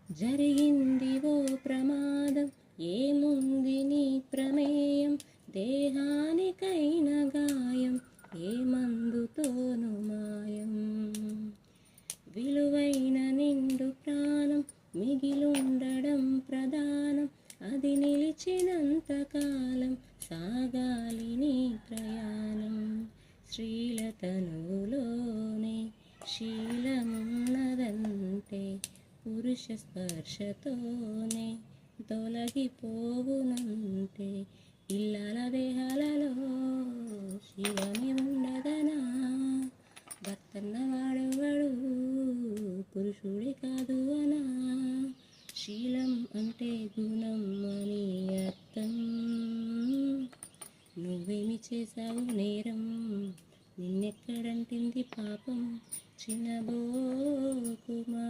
జరిగింది ఓ ప్రమాదం, ఏముంది నీ ప్రమేయం, దేహానికైన గాయం ఏ మందుతోను మాయం. విలువైన నిండు ప్రాణం మిగిలుండడం ప్రధానం, అది నిలిచినంతకాలం సాగాలి నీ ప్రయాణం. శ్రీలతనులోనే శీలమున్నదంటే పురుష స్పర్శతోనే తొలగిపోవునంటే, ఇల్లాల దేహాలలో శీలమే ఉండదనా, భర్తన్న వాడెవడు పురుషుడే కాదు అనా. శీలం అంటే గుణం అని అర్థం, నువ్వేమి చేశావు నేరం, నిన్నెక్కడంటింది పాపం, చిన్నబోకుమా.